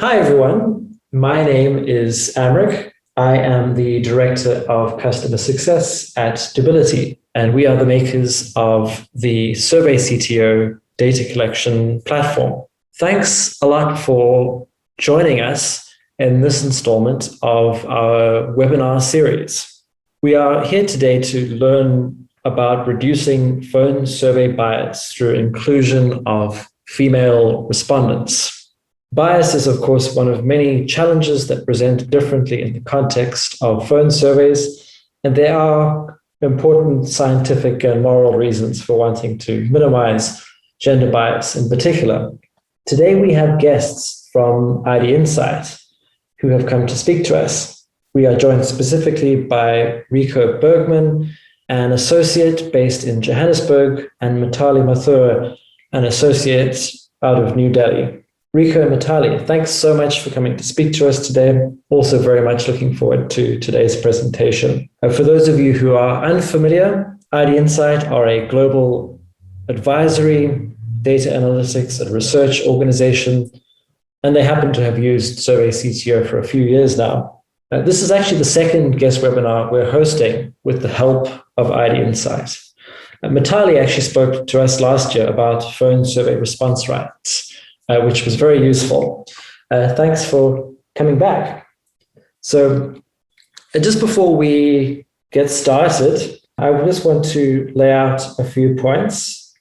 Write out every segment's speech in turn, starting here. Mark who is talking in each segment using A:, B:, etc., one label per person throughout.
A: Hi, everyone. My name is Amrik. I am the Director of Customer Success at Stability, and we are the makers of the SurveyCTO data collection platform. Thanks a lot for joining us in this installment of our webinar series. We are here today to learn about reducing phone survey bias through inclusion of female respondents. Bias is, of course, one of many challenges that present differently in the context of phone surveys, and there are important scientific and moral reasons for wanting to minimize gender bias in particular. Today, we have guests from IDinsight who have come to speak to us. We are joined specifically by Rico Bergman, an associate based in Johannesburg, and Mitali Mathur, an associate out of New Delhi. Rico and Mitali, thanks so much for coming to speak to us today. Also very much looking forward to today's presentation. For those of you who are unfamiliar, IDinsight are a global advisory, data analytics and research organization, and they happen to have used SurveyCTO for a few years now. This is actually the second guest webinar we're hosting with the help of IDinsight. Mitali actually spoke to us last year about phone survey response rates, which was very useful. Thanks for coming back. So just before we get started, I just want to lay out a few points.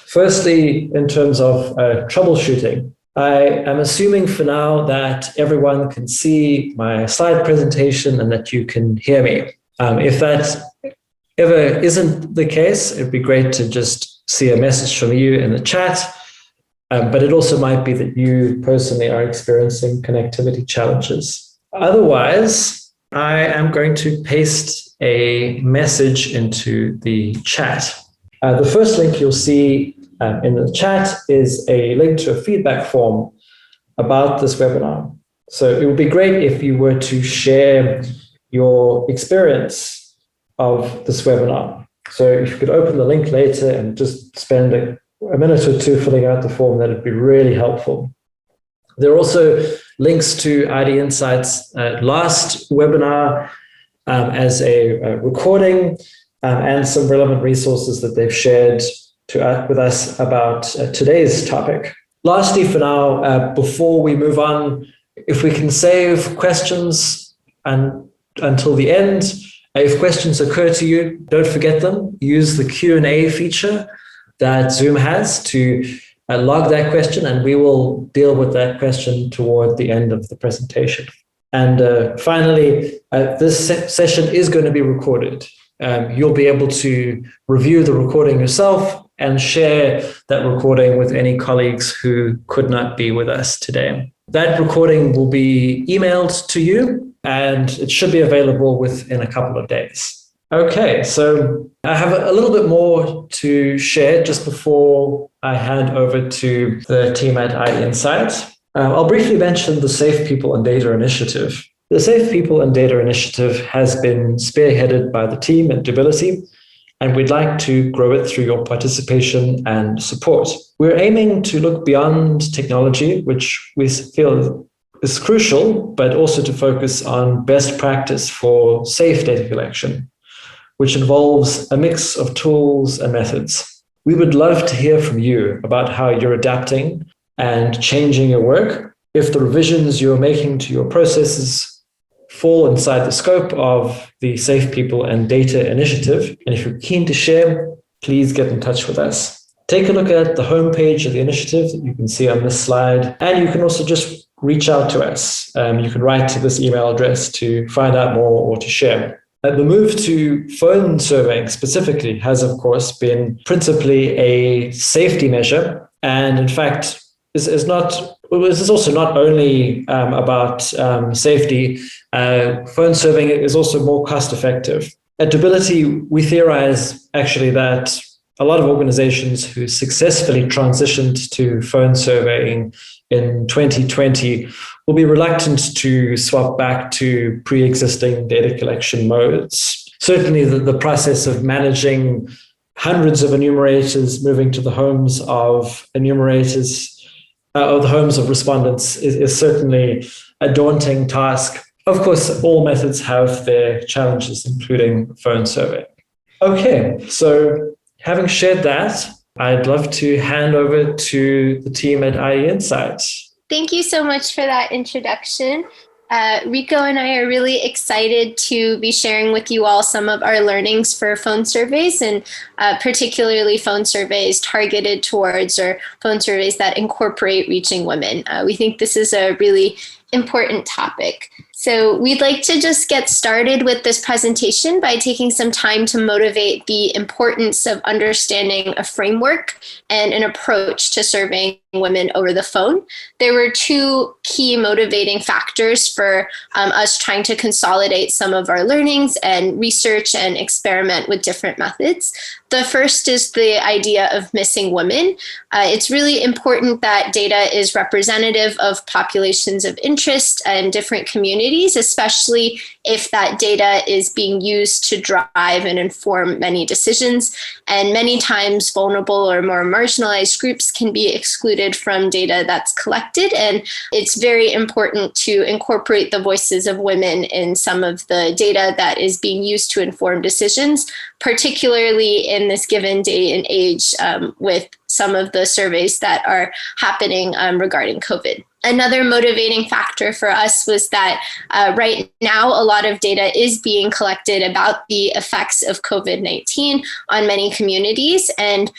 A: Firstly, in terms of troubleshooting, I am assuming for now that everyone can see my slide presentation and that you can hear me. If that ever isn't the case, it'd be great to just see a message from you in the chat. But it also might be that you personally are experiencing connectivity challenges. Otherwise, I am going to paste a message into the chat. The first link you'll see in the chat is a link to a feedback form about this webinar. So it would be great if you were to share your experience of this webinar. So if you could open the link later and just spend a minute or two filling out the form, that would be really helpful. There are also links to IDinsight's last webinar as a recording and some relevant resources that they've shared with us about today's topic. Lastly, for now, before we move on, if we can save questions until the end. If questions occur to you, don't forget them. Use the Q&A feature that Zoom has to log that question, and we will deal with that question toward the end of the presentation. And finally, this session is going to be recorded. You'll be able to review the recording yourself and share that recording with any colleagues who could not be with us today. That recording will be emailed to you, and it should be available within a couple of days. Okay, so I have a little bit more to share just before I hand over to the team at IDinsight. I'll briefly mention the Safe People and Data Initiative. The Safe People and Data Initiative has been spearheaded by the team at Stability, and we'd like to grow it through your participation and support. We're aiming to look beyond technology, which we feel is crucial, but also to focus on best practice for safe data collection, which involves a mix of tools and methods. We would love to hear from you about how you're adapting and changing your work. If the revisions you're making to your processes fall inside the scope of the Safe People and Data Initiative, and if you're keen to share, please get in touch with us. Take a look at the homepage of the initiative that you can see on this slide, and you can also just reach out to us. You can write to this email address to find out more or to share. The move to phone surveying specifically has, of course, been principally a safety measure. And in fact, this is also not only about safety. Phone surveying is also more cost effective. At Stability, we theorize actually that a lot of organizations who successfully transitioned to phone surveying in 2020 will be reluctant to swap back to pre-existing data collection modes. Certainly the process of managing hundreds of enumerators, moving to the homes of enumerators of the homes of respondents is certainly a daunting task. Of course, all methods have their challenges, including phone survey. Okay, so having shared that, I'd love to hand over to the team at IDinsight.
B: Thank you so much for that introduction. Rico and I are really excited to be sharing with you all some of our learnings for phone surveys, and particularly phone surveys targeted towards or phone surveys that incorporate reaching women. We think this is a really important topic. So we'd like to just get started with this presentation by taking some time to motivate the importance of understanding a framework and an approach to surveying women over the phone. There were two key motivating factors for us trying to consolidate some of our learnings and research and experiment with different methods. The first is the idea of missing women. It's really important that data is representative of populations of interest and different communities, especially if that data is being used to drive and inform many decisions. And many times vulnerable or more marginalized groups can be excluded from data that's collected. And it's very important to incorporate the voices of women in some of the data that is being used to inform decisions, particularly in this given day and age with some of the surveys that are happening regarding COVID. Another motivating factor for us was that right now a lot of data is being collected about the effects of COVID-19 on many communities. And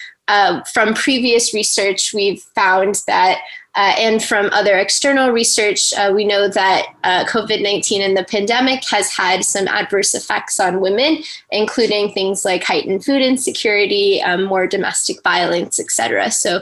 B: from previous research, we've found that and from other external research, we know that COVID-19 and the pandemic has had some adverse effects on women, including things like heightened food insecurity, more domestic violence, et cetera. So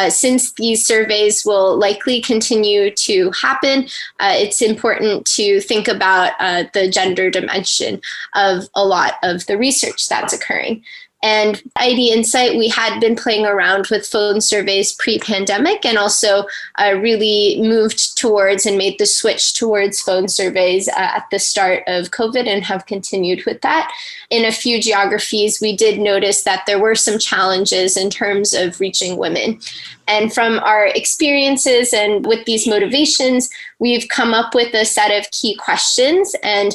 B: since these surveys will likely continue to happen, it's important to think about the gender dimension of a lot of the research that's occurring. And IDinsight, we had been playing around with phone surveys pre-pandemic and also really moved towards and made the switch towards phone surveys at the start of COVID and have continued with that. In a few geographies, we did notice that there were some challenges in terms of reaching women. And from our experiences and with these motivations, we've come up with a set of key questions, and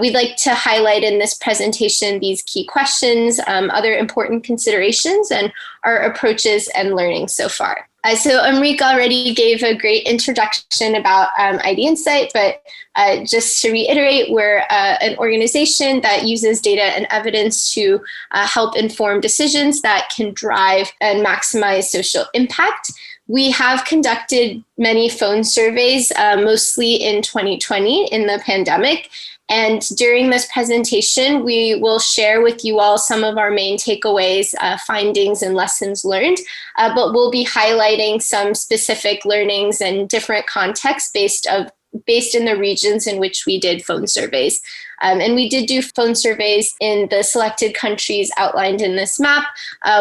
B: we'd like to highlight in this presentation these key questions, other important considerations, and our approaches and learning so far. So Amrik already gave a great introduction about IDinsight, but just to reiterate, we're an organization that uses data and evidence to help inform decisions that can drive and maximize social impact. We have conducted many phone surveys, mostly in 2020 in the pandemic. And during this presentation, we will share with you all some of our main takeaways, findings, and lessons learned, but we'll be highlighting some specific learnings and different contexts based in the regions in which we did phone surveys. And we did do phone surveys in the selected countries outlined in this map,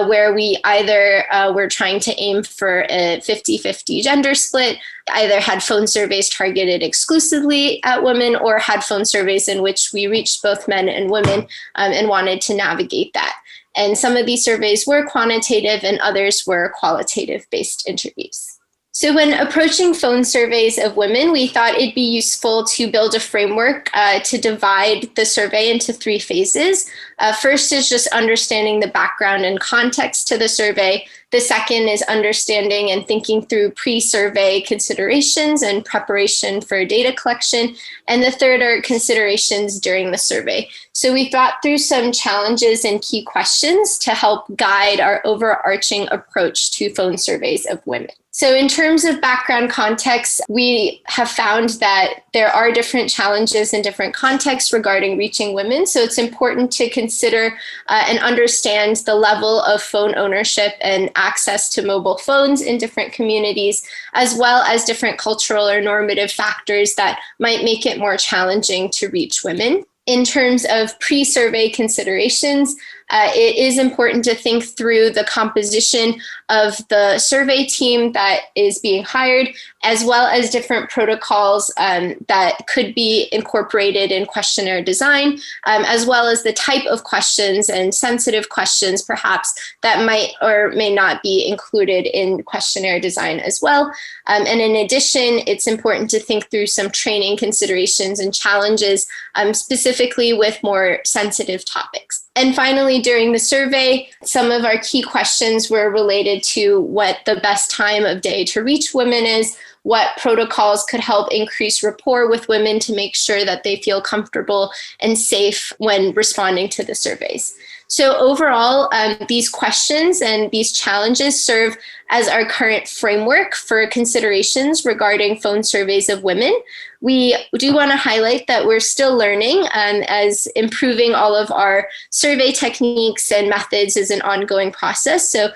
B: where we either were trying to aim for a 50-50 gender split, either had phone surveys targeted exclusively at women, or had phone surveys in which we reached both men and women and wanted to navigate that. And some of these surveys were quantitative and others were qualitative-based interviews. So when approaching phone surveys of women, we thought it'd be useful to build a framework to divide the survey into three phases. First is just understanding the background and context to the survey. The second is understanding and thinking through pre-survey considerations and preparation for data collection. And the third are considerations during the survey. So we thought through some challenges and key questions to help guide our overarching approach to phone surveys of women. So in terms of background context, we have found that there are different challenges in different contexts regarding reaching women. So it's important to consider and understand the level of phone ownership and access to mobile phones in different communities, as well as different cultural or normative factors that might make it more challenging to reach women. In terms of pre-survey considerations, it is important to think through the composition of the survey team that is being hired, as well as different protocols that could be incorporated in questionnaire design, as well as the type of questions and sensitive questions perhaps that might or may not be included in questionnaire design as well. And in addition, it's important to think through some training considerations and challenges, specifically with more sensitive topics. And finally, during the survey, some of our key questions were related to what the best time of day to reach women is, what protocols could help increase rapport with women to make sure that they feel comfortable and safe when responding to the surveys. So overall, these questions and these challenges serve as our current framework for considerations regarding phone surveys of women. We do want to highlight that we're still learning, as improving all of our survey techniques and methods is an ongoing process. So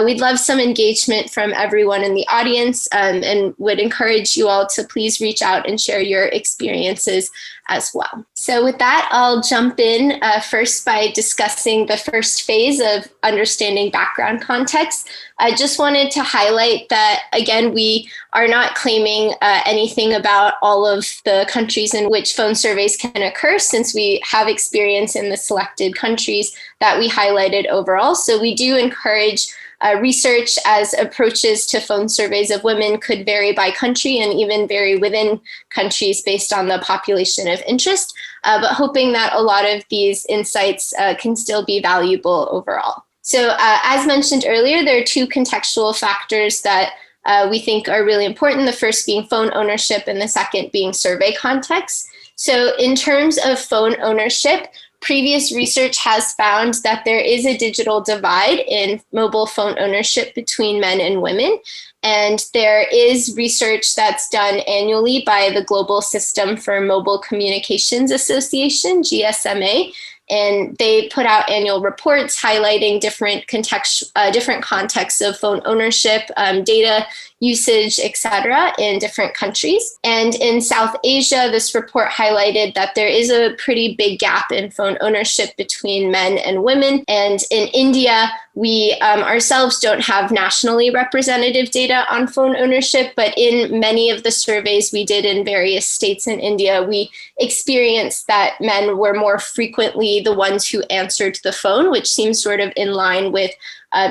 B: we'd love some engagement from everyone in the audience, and would encourage you all to please reach out and share your experiences as well. So with that, I'll jump in first by discussing the first phase of understanding background context. I just wanted to highlight that, again, we are not claiming anything about all of the countries in which phone surveys can occur, since we have experience in the selected countries that we highlighted overall. So we do encourage research, as approaches to phone surveys of women could vary by country and even vary within countries based on the population of interest, but hoping that a lot of these insights can still be valuable overall. So as mentioned earlier, there are two contextual factors that we think are really important, the first being phone ownership and the second being survey context. So in terms of phone ownership, previous research has found that there is a digital divide in mobile phone ownership between men and women. And there is research that's done annually by the Global System for Mobile Communications Association, GSMA, and they put out annual reports highlighting different contexts of phone ownership, data usage, etc., in different countries. And in South Asia, this report highlighted that there is a pretty big gap in phone ownership between men and women. And in India, we ourselves don't have nationally representative data on phone ownership, but in many of the surveys we did in various states in India, we experienced that men were more frequently the ones who answered the phone, which seems sort of in line with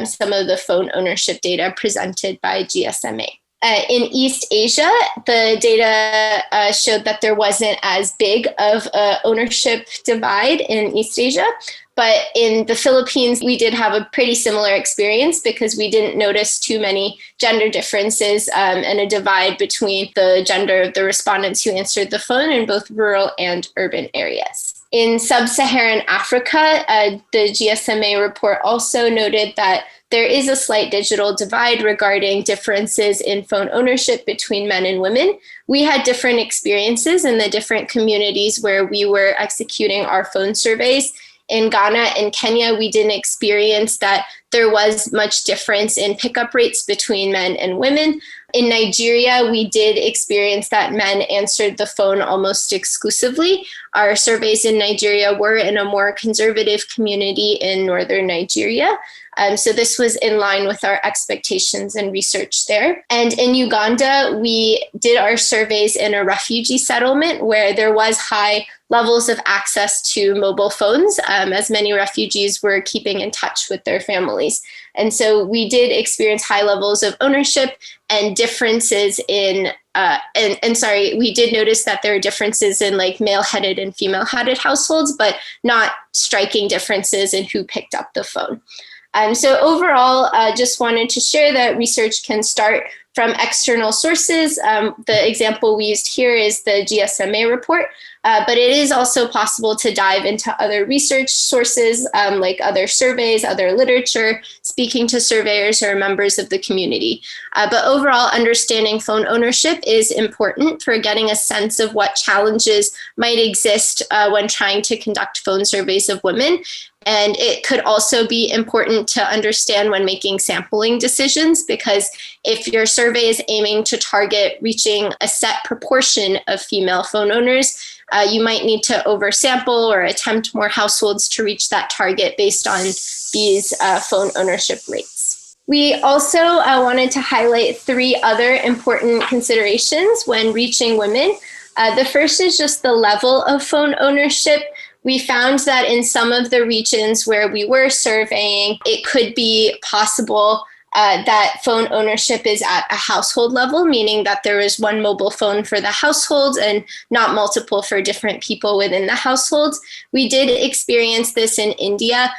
B: some of the phone ownership data presented by GSMA. In East Asia, the data showed that there wasn't as big of an ownership divide in East Asia. But in the Philippines, we did have a pretty similar experience because we didn't notice too many gender differences and a divide between the gender of the respondents who answered the phone in both rural and urban areas. In sub-Saharan Africa, the GSMA report also noted that there is a slight digital divide regarding differences in phone ownership between men and women. We had different experiences in the different communities where we were executing our phone surveys. In Ghana and Kenya, we didn't experience that there was much difference in pickup rates between men and women. In Nigeria, we did experience that men answered the phone almost exclusively. Our surveys in Nigeria were in a more conservative community in northern Nigeria. So this was in line with our expectations and research there. And in Uganda, we did our surveys in a refugee settlement where there was high levels of access to mobile phones, as many refugees were keeping in touch with their families. And so we did experience high levels of ownership and differences in, we did notice that there are differences in like male-headed and female-headed households, but not striking differences in who picked up the phone. So overall, just wanted to share that research can start from external sources. The example we used here is the GSMA report, but it is also possible to dive into other research sources like other surveys, other literature, speaking to surveyors or members of the community. But overall, understanding phone ownership is important for getting a sense of what challenges might exist when trying to conduct phone surveys of women. And it could also be important to understand when making sampling decisions, because if your survey is aiming to target reaching a set proportion of female phone owners, you might need to oversample or attempt more households to reach that target based on these phone ownership rates. We also wanted to highlight 3 other important considerations when reaching women. The first is just the level of phone ownership. We found that in some of the regions where we were surveying, it could be possible that phone ownership is at a household level, meaning that there is one mobile phone for the household and not multiple for different people within the household. We did experience this in India,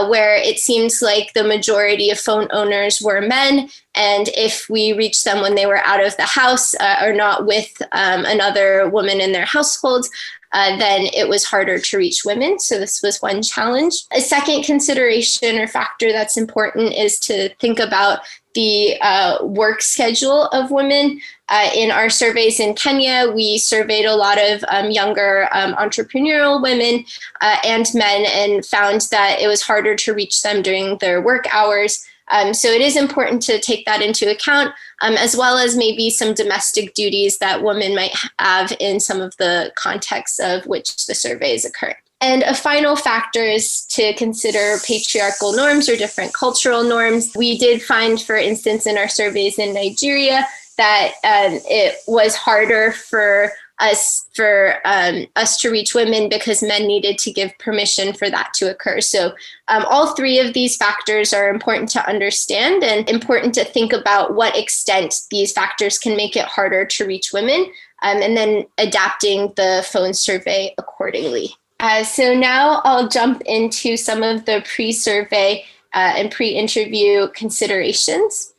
B: where it seems like the majority of phone owners were men. And if we reached them when they were out of the house or not with another woman in their household, then it was harder to reach women. So this was one challenge. A second consideration or factor that's important is to think about the work schedule of women. In our surveys in Kenya, we surveyed a lot of younger entrepreneurial women and men and found that it was harder to reach them during their work hours. So it is important to take that into account, as well as maybe some domestic duties that women might have in some of the contexts of which the survey is occurring. And a final factor is to consider patriarchal norms or different cultural norms. We did find, for instance, in our surveys in Nigeria, that it was harder for us to reach women because men needed to give permission for that to occur. So all 3 of these factors are important to understand and important to think about what extent these factors can make it harder to reach women, and then adapting the phone survey accordingly. So now I'll jump into some of the pre-survey and pre-interview considerations.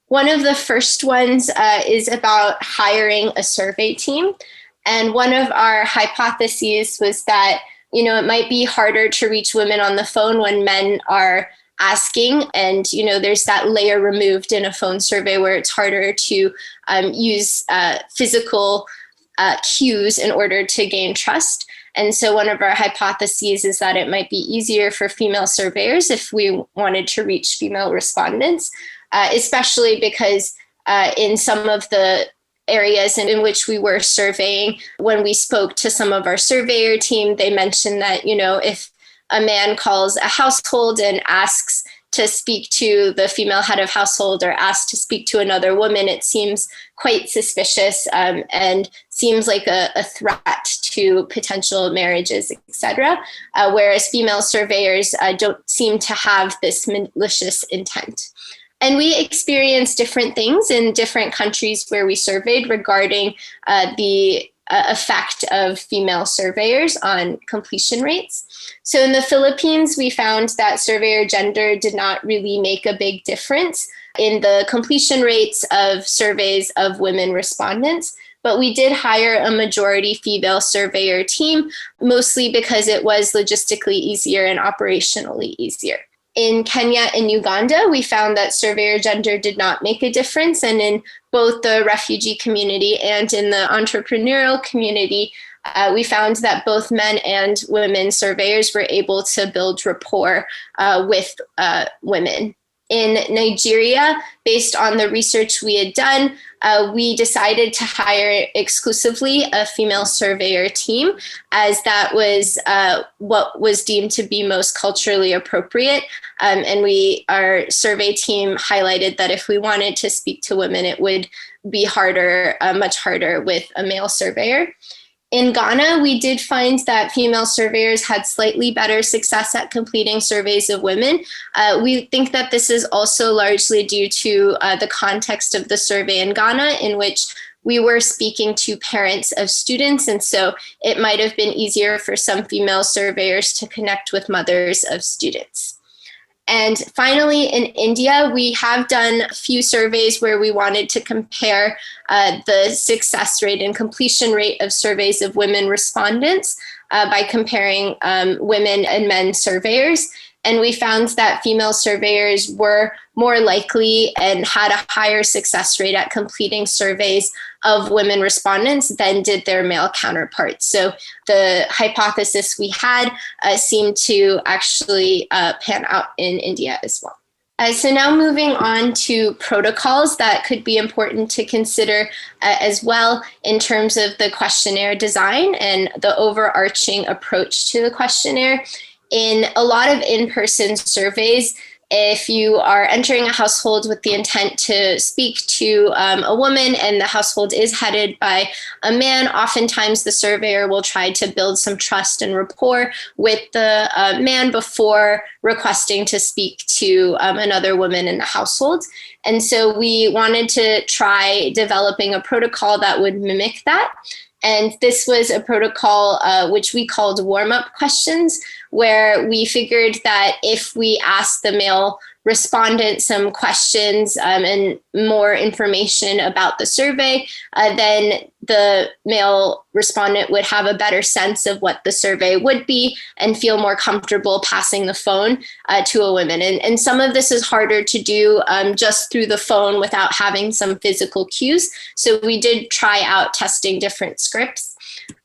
B: One of the first ones is about hiring a survey team. And one of our hypotheses was that, it might be harder to reach women on the phone when men are asking. And, there's that layer removed in a phone survey where it's harder to use physical cues in order to gain trust. And so one of our hypotheses is that it might be easier for female surveyors if we wanted to reach female respondents, especially because in some of the areas in which we were surveying, when we spoke to some of our surveyor team, they mentioned that, if a man calls a household and asks to speak to the female head of household or asks to speak to another woman, it seems quite suspicious and seems like a threat to potential marriages, etc. Whereas female surveyors don't seem to have this malicious intent. And we experienced different things in different countries where we surveyed regarding the effect of female surveyors on completion rates. So in the Philippines, we found that surveyor gender did not really make a big difference in the completion rates of surveys of women respondents. But we did hire a majority female surveyor team, mostly because it was logistically easier and operationally easier. In Kenya and Uganda, we found that surveyor gender did not make a difference. And in both the refugee community and in the entrepreneurial community, we found that both men and women surveyors were able to build rapport with women. In Nigeria, based on the research we had done, we decided to hire exclusively a female surveyor team, as that was what was deemed to be most culturally appropriate. And our survey team highlighted that if we wanted to speak to women, it would be harder, much harder with a male surveyor. In Ghana, we did find that female surveyors had slightly better success at completing surveys of women. We think that this is also largely due to the context of the survey in Ghana, in which we were speaking to parents of students, and so it might have been easier for some female surveyors to connect with mothers of students. And finally, in India, we have done a few surveys where we wanted to compare the success rate and completion rate of surveys of women respondents by comparing women and men surveyors. And we found that female surveyors were more likely and had a higher success rate at completing surveys of women respondents than did their male counterparts. So the hypothesis we had seemed to actually pan out in India as well. So now moving on to protocols that could be important to consider as well in terms of the questionnaire design and the overarching approach to the questionnaire. In a lot of in-person surveys, if you are entering a household with the intent to speak to a woman and the household is headed by a man, oftentimes the surveyor will try to build some trust and rapport with the man before requesting to speak to another woman in the household. And so we wanted to try developing a protocol that would mimic that. And this was a protocol which we called warm-up questions, where we figured that if we asked the male respondent some questions and more information about the survey, then the male respondent would have a better sense of what the survey would be and feel more comfortable passing the phone to a woman. And some of this is harder to do just through the phone without having some physical cues. So we did try out testing different scripts.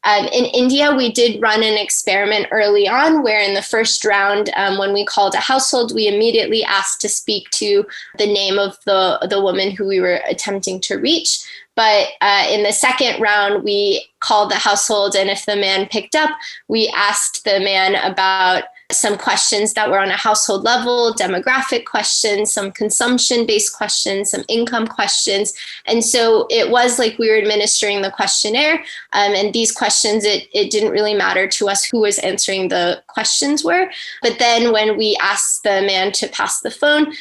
B: In India, we did run an experiment early on where in the first round, when we called a household, we immediately asked to speak to the name of the woman who we were attempting to reach. But in the second round, we called the household, and if the man picked up, we asked the man about some questions that were on a household level, demographic questions, some consumption-based questions, some income questions. And so it was like we were administering the questionnaire. And these questions, it didn't really matter to us who was answering the questions were. But then when we asked the man to pass the phone,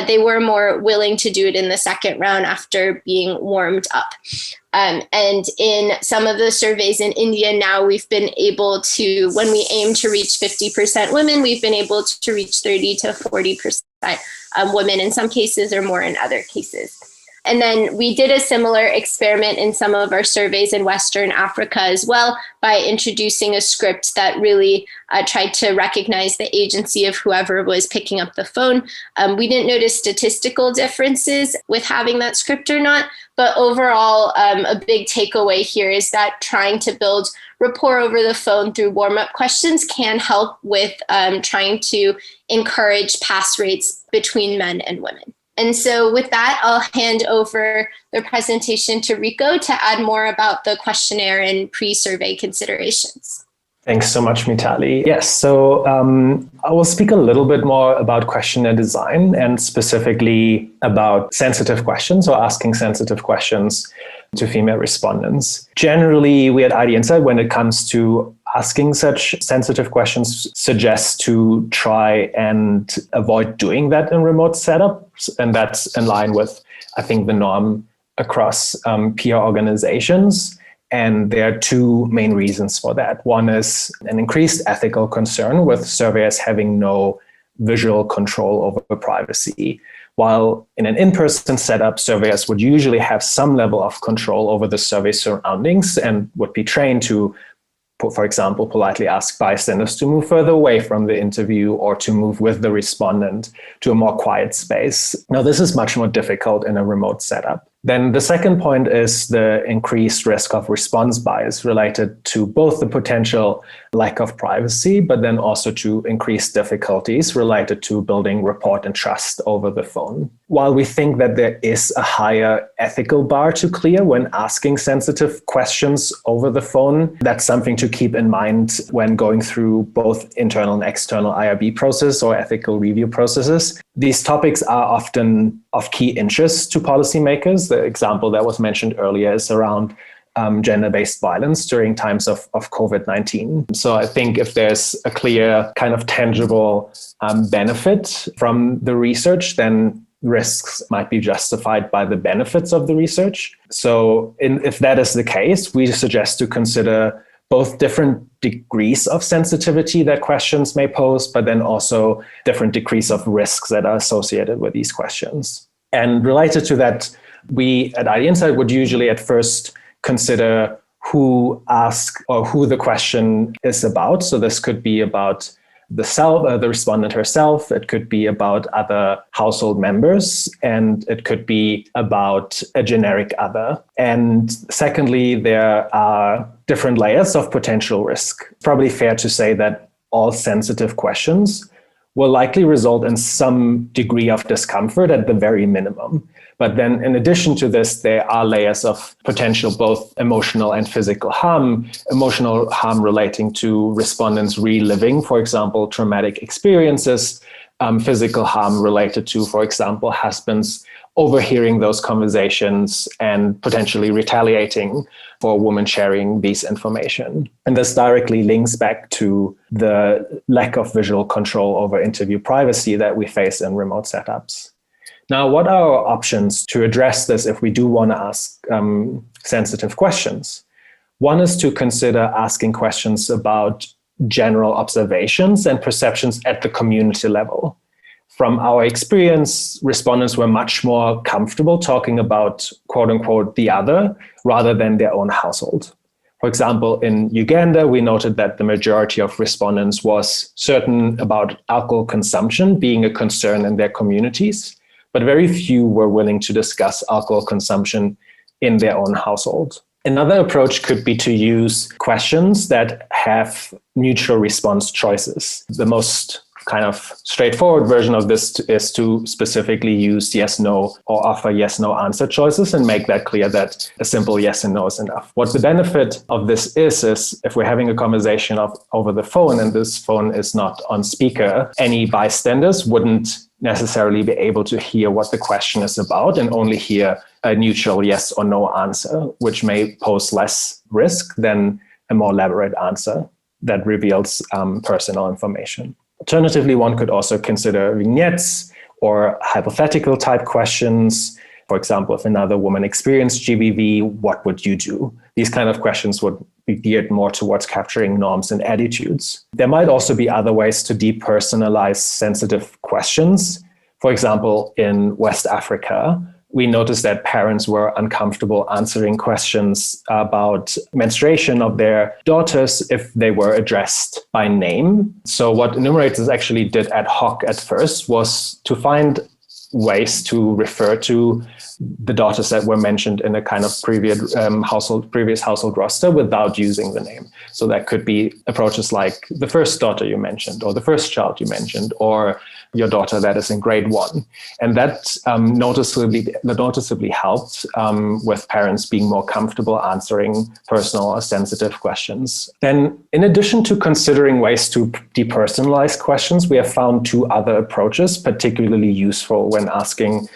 B: they were more willing to do it in the second round after being warmed up. And in some of the surveys in India now, we've been able to, when we aim to reach 50% women, we've been able to reach 30 to 40% women in some cases or more in other cases. And then we did a similar experiment in some of our surveys in Western Africa as well by introducing a script that really tried to recognize the agency of whoever was picking up the phone. We didn't notice statistical differences with having that script or not, but overall, a big takeaway here is that trying to build rapport over the phone through warm-up questions can help with trying to encourage pass rates between men and women. And so with that, I'll hand over the presentation to Rico to add more about the questionnaire and pre-survey considerations.
C: Thanks so much, Mitali. Yes, so I will speak a little bit more about questionnaire design and specifically about sensitive questions or asking sensitive questions to female respondents. Generally, we at IDinsight, when it comes to asking such sensitive questions, suggest to try and avoid doing that in remote setups. And that's in line with, I think, the norm across peer organizations. And there are two main reasons for that. One is an increased ethical concern with surveyors having no visual control over privacy. While in an in-person setup, surveyors would usually have some level of control over the survey surroundings and would be trained to, for example, politely ask bystanders to move further away from the interview or to move with the respondent to a more quiet space. Now, this is much more difficult in a remote setup. Then the second point is the increased risk of response bias related to both the potential lack of privacy, but then also to increased difficulties related to building rapport and trust over the phone. While we think that there is a higher ethical bar to clear when asking sensitive questions over the phone, that's something to keep in mind when going through both internal and external IRB process or ethical review processes. These topics are often of key interest to policymakers. The example that was mentioned earlier is around gender-based violence during times of COVID-19. So I think if there's a clear kind of tangible benefit from the research, then risks might be justified by the benefits of the research. So if that is the case, we suggest to consider both different degrees of sensitivity that questions may pose, but then also different degrees of risks that are associated with these questions. And related to that, we at IDinsight would usually at first consider who asks or who the question is about. So this could be about the respondent herself, it could be about other household members, and it could be about a generic other. And secondly, there are different layers of potential risk. It's probably fair to say that all sensitive questions will likely result in some degree of discomfort at the very minimum. But then in addition to this, there are layers of potential both emotional and physical harm relating to respondents reliving, for example, traumatic experiences, physical harm related to, for example, husbands overhearing those conversations and potentially retaliating for a woman sharing this information. And this directly links back to the lack of visual control over interview privacy that we face in remote setups. Now, what are our options to address this if we do want to ask sensitive questions? One is to consider asking questions about general observations and perceptions at the community level. From our experience, respondents were much more comfortable talking about, quote unquote, the other rather than their own household. For example, in Uganda, we noted that the majority of respondents was certain about alcohol consumption being a concern in their communities, but very few were willing to discuss alcohol consumption in their own household. Another approach could be to use questions that have neutral response choices. The most kind of straightforward version of this is to specifically use yes, no, or offer yes, no answer choices and make that clear that a simple yes and no is enough. What the benefit of this is if we're having a conversation over the phone and this phone is not on speaker, any bystanders wouldn't necessarily be able to hear what the question is about and only hear a neutral yes or no answer, which may pose less risk than a more elaborate answer that reveals personal information. Alternatively, one could also consider vignettes or hypothetical type questions. For example, if another woman experienced GBV, what would you do? These kind of questions would be geared more towards capturing norms and attitudes. There might also be other ways to depersonalize sensitive questions. For example, in West Africa, we noticed that parents were uncomfortable answering questions about menstruation of their daughters if they were addressed by name. So what enumerators actually did ad hoc at first was to find ways to refer to the daughters that were mentioned in a kind of previous household roster without using the name. So that could be approaches like the first daughter you mentioned, or the first child you mentioned, or your daughter that is in grade 1. And that noticeably helped with parents being more comfortable answering personal or sensitive questions. Then, in addition to considering ways to depersonalize questions, we have found 2 other approaches particularly useful when asking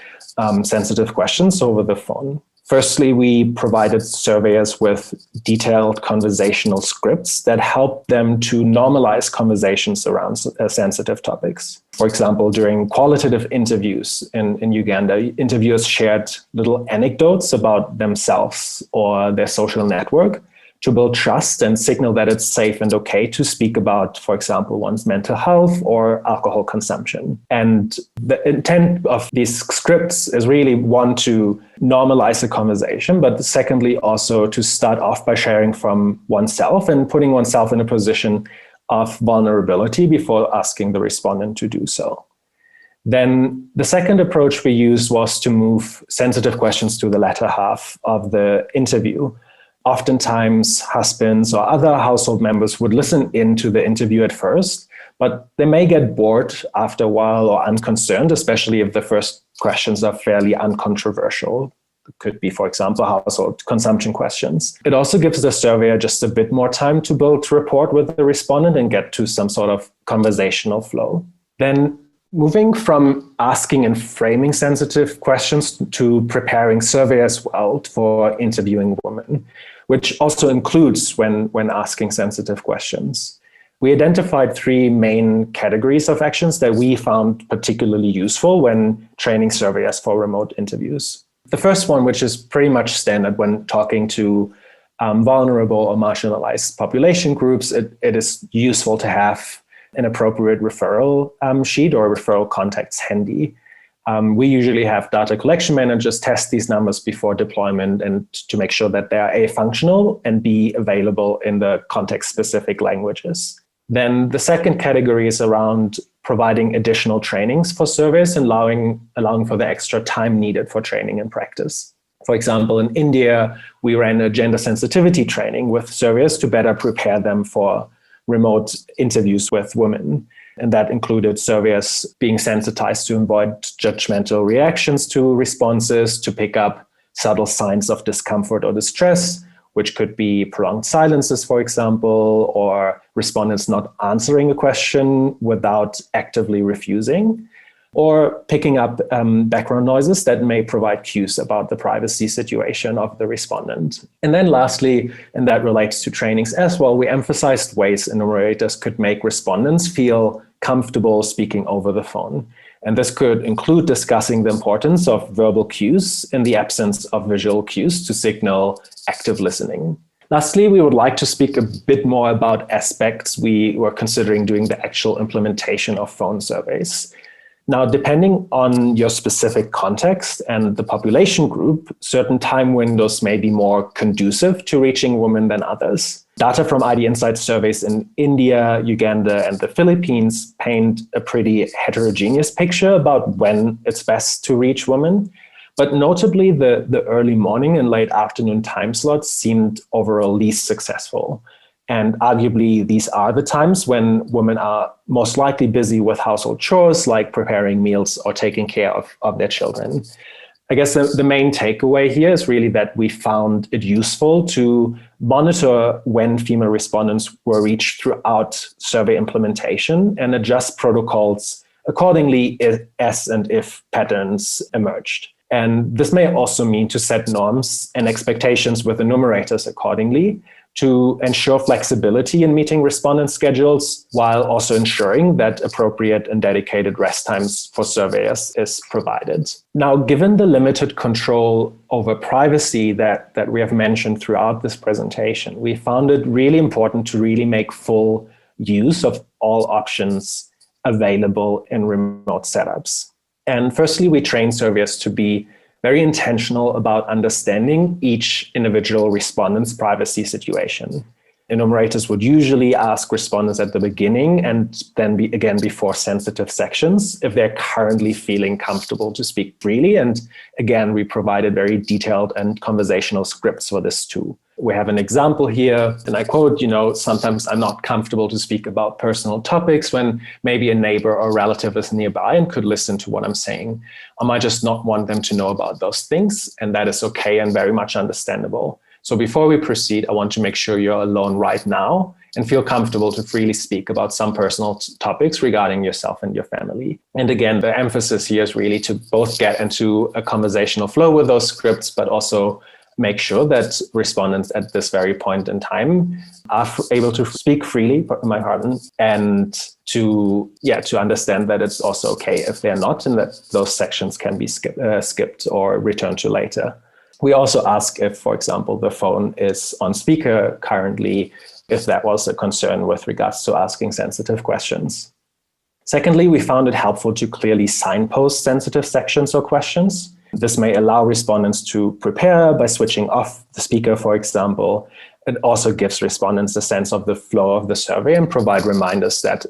C: sensitive questions over the phone. Firstly, we provided surveyors with detailed conversational scripts that help them to normalize conversations around sensitive topics. For example, during qualitative interviews in Uganda, interviewers shared little anecdotes about themselves or their social network to build trust and signal that it's safe and okay to speak about, for example, one's mental health or alcohol consumption. And the intent of these scripts is really, one, to normalize the conversation, but secondly, also to start off by sharing from oneself and putting oneself in a position of vulnerability before asking the respondent to do so. Then the second approach we used was to move sensitive questions to the latter half of the interview. Oftentimes, husbands or other household members would listen in to the interview at first, but they may get bored after a while or unconcerned, especially if the first questions are fairly uncontroversial. It could be, for example, household consumption questions. It also gives the surveyor just a bit more time to build rapport with the respondent and get to some sort of conversational flow. Then moving from asking and framing sensitive questions to preparing survey as well for interviewing women, which also includes when asking sensitive questions. We identified 3 main categories of actions that we found particularly useful when training surveyors for remote interviews. The first one, which is pretty much standard when talking to vulnerable or marginalized population groups, it is useful to have an appropriate referral sheet or referral contacts handy. We usually have data collection managers test these numbers before deployment and to make sure that they are A, functional, and B, available in the context-specific languages. Then the second category is around providing additional trainings for surveys and allowing for the extra time needed for training and practice. For example, in India, we ran a gender sensitivity training with surveyors to better prepare them for remote interviews with women. And that included surveyors being sensitized to avoid judgmental reactions to responses, to pick up subtle signs of discomfort or distress, which could be prolonged silences, for example, or respondents not answering a question without actively refusing, or picking up background noises that may provide cues about the privacy situation of the respondent. And then lastly, and that relates to trainings as well, we emphasized ways enumerators could make respondents feel comfortable speaking over the phone. And this could include discussing the importance of verbal cues in the absence of visual cues to signal active listening. Lastly, we would like to speak a bit more about aspects we were considering during the actual implementation of phone surveys. Now, depending on your specific context and the population group, certain time windows may be more conducive to reaching women than others. Data from IDinsight surveys in India, Uganda, and the Philippines paint a pretty heterogeneous picture about when it's best to reach women. But notably, the early morning and late afternoon time slots seemed overall least successful. And arguably, these are the times when women are most likely busy with household chores, like preparing meals or taking care of their children. I guess the main takeaway here is really that we found it useful to monitor when female respondents were reached throughout survey implementation and adjust protocols accordingly as and if patterns emerged. And this may also mean to set norms and expectations with enumerators accordingly, to ensure flexibility in meeting respondent schedules, while also ensuring that appropriate and dedicated rest times for surveyors is provided. Now, given the limited control over privacy that we have mentioned throughout this presentation, we found it really important to really make full use of all options available in remote setups. And firstly, we train surveyors to be very intentional about understanding each individual respondent's privacy situation. Enumerators would usually ask respondents at the beginning and then again before sensitive sections if they're currently feeling comfortable to speak freely. And again, we provided very detailed and conversational scripts for this too. We have an example here, and I quote, sometimes I'm not comfortable to speak about personal topics when maybe a neighbor or relative is nearby and could listen to what I'm saying. I might just not want them to know about those things, and that is okay and very much understandable. So before we proceed, I want to make sure you're alone right now and feel comfortable to freely speak about some personal topics regarding yourself and your family. And again, the emphasis here is really to both get into a conversational flow with those scripts, but also make sure that respondents at this very point in time are able to speak freely, and to understand that it's also okay if they're not, and that those sections can be skipped or returned to later. We also ask if, for example, the phone is on speaker currently, if that was a concern with regards to asking sensitive questions. Secondly, we found it helpful to clearly signpost sensitive sections or questions. This may allow respondents to prepare by switching off the speaker, for example. It also gives respondents a sense of the flow of the survey and provide reminders that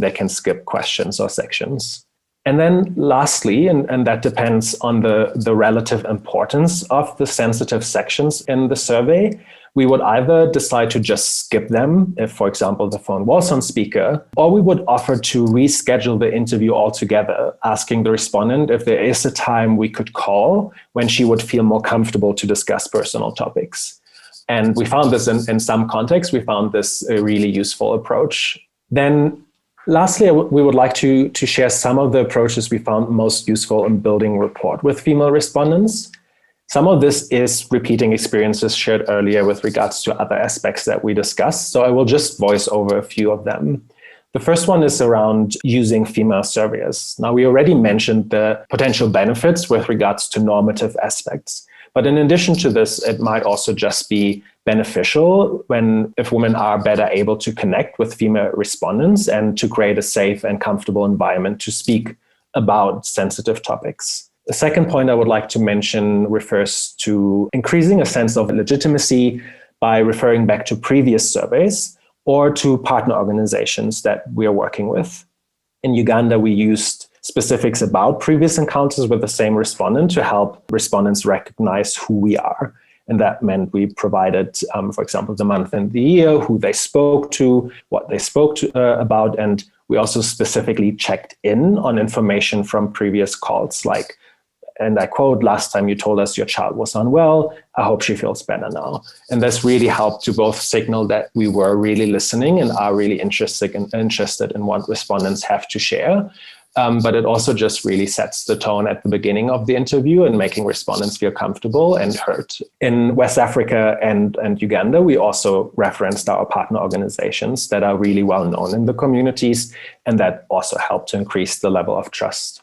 C: they can skip questions or sections. And then lastly, and that depends on the relative importance of the sensitive sections in the survey, we would either decide to just skip them if, for example, the phone was on speaker, or we would offer to reschedule the interview altogether, asking the respondent if there is a time we could call when she would feel more comfortable to discuss personal topics. And we found this in some contexts, we found this a really useful approach. Then lastly, we would like to share some of the approaches we found most useful in building rapport with female respondents. Some of this is repeating experiences shared earlier with regards to other aspects that we discussed, so I will just voice over a few of them. The first one is around using female surveyors. Now, we already mentioned the potential benefits with regards to normative aspects, but in addition to this, it might also just be beneficial if women are better able to connect with female respondents and to create a safe and comfortable environment to speak about sensitive topics. The second point I would like to mention refers to increasing a sense of legitimacy by referring back to previous surveys or to partner organizations that we are working with. In Uganda, we used specifics about previous encounters with the same respondent to help respondents recognize who we are. And that meant we provided, for example, the month and the year, who they spoke to, what they spoke to, about, and we also specifically checked in on information from previous calls, like, and I quote, "Last time you told us your child was unwell. I hope she feels better now." And this really helped to both signal that we were really listening and are really interested in what respondents have to share. But it also just really sets the tone at the beginning of the interview and making respondents feel comfortable and heard. In West Africa and Uganda, we also referenced our partner organizations that are really well known in the communities, and that also helped to increase the level of trust.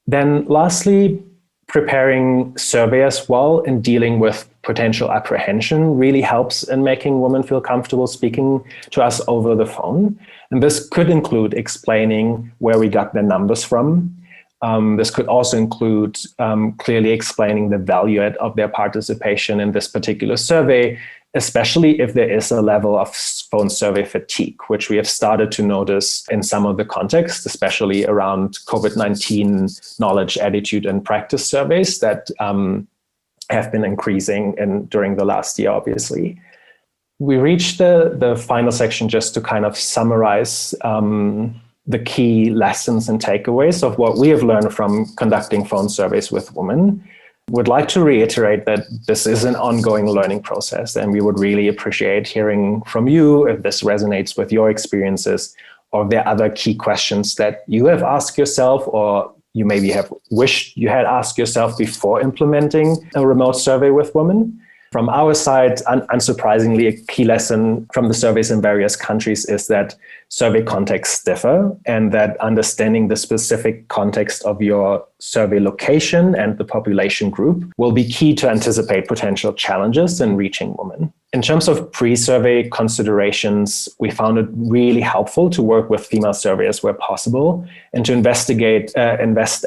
C: Then lastly, preparing survey as well and dealing with potential apprehension really helps in making women feel comfortable speaking to us over the phone. And this could include explaining where we got their numbers from. This could also include clearly explaining the value of their participation in this particular survey, especially if there is a level of phone survey fatigue, which we have started to notice in some of the context, especially around COVID-19 knowledge, attitude, and practice surveys that have been increasing during the last year, obviously. We reached the final section just to kind of summarize the key lessons and takeaways of what we have learned from conducting phone surveys with women. Would like to reiterate that this is an ongoing learning process, and we would really appreciate hearing from you if this resonates with your experiences, or if there are other key questions that you have asked yourself, or you maybe have wished you had asked yourself before implementing a remote survey with women. From our side, unsurprisingly, a key lesson from the surveys in various countries is that survey contexts differ, and that understanding the specific context of your survey location and the population group will be key to anticipate potential challenges in reaching women. In terms of pre-survey considerations, we found it really helpful to work with female surveyors where possible and to invest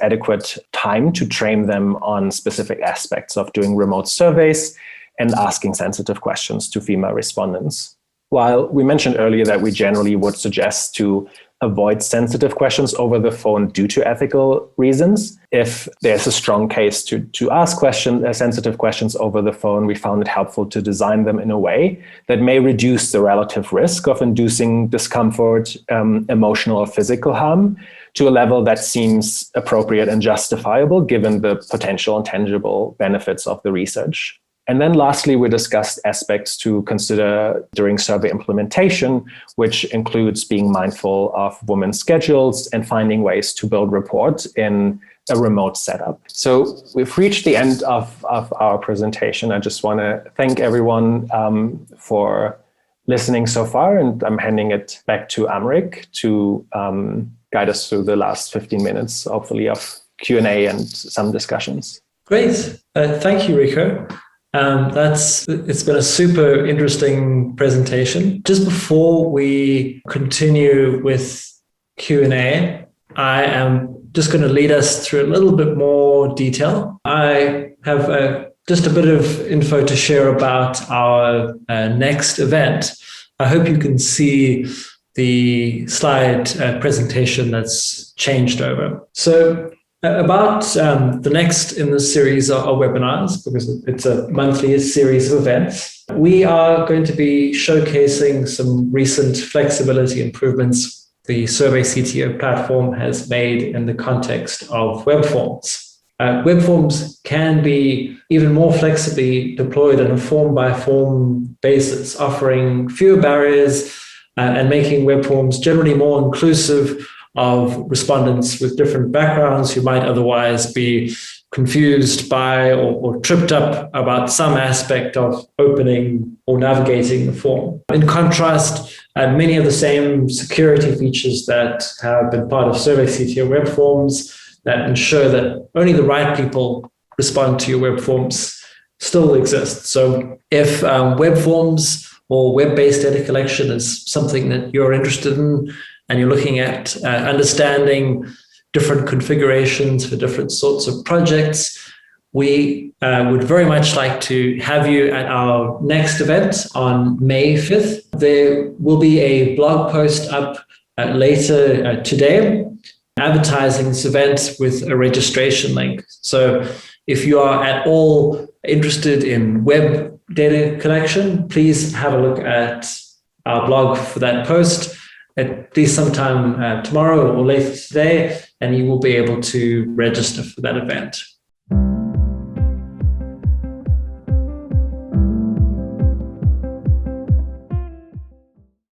C: adequate time to train them on specific aspects of doing remote surveys and asking sensitive questions to female respondents. While we mentioned earlier that we generally would suggest to avoid sensitive questions over the phone due to ethical reasons, if there's a strong case to ask sensitive questions over the phone, we found it helpful to design them in a way that may reduce the relative risk of inducing discomfort, emotional or physical harm, to a level that seems appropriate and justifiable given the potential and tangible benefits of the research. And then lastly, we discussed aspects to consider during survey implementation, which includes being mindful of women's schedules and finding ways to build rapport in a remote setup. So we've reached the end of our presentation. I just want to thank everyone for listening so far, and I'm handing it back to Amrik to guide us through the last 15 minutes, hopefully, of Q&A and some discussions.
A: Great. Thank you, Rico. It's been a super interesting presentation. Just before we continue with Q&A, I am just going to lead us through a little bit more detail. I have just a bit of info to share about our next event. I hope you can see the slide presentation that's changed over. So about the next in the series are webinars, because it's a monthly series of events. We are going to be showcasing some recent flexibility improvements the SurveyCTO platform has made in the context of web forms. Web forms can be even more flexibly deployed on a form-by-form basis, offering fewer barriers and making web forms generally more inclusive of respondents with different backgrounds who might otherwise be confused by or tripped up about some aspect of opening or navigating the form. In contrast, many of the same security features that have been part of SurveyCTO web forms that ensure that only the right people respond to your web forms still exist. So if web forms or web-based data collection is something that you're interested in, and you're looking at understanding different configurations for different sorts of projects, we would very much like to have you at our next event on May 5th. There will be a blog post up later today advertising this event with a registration link. So if you are at all interested in web data collection, please have a look at our blog for that post. at least sometime tomorrow or later today, and you will be able to register for that event.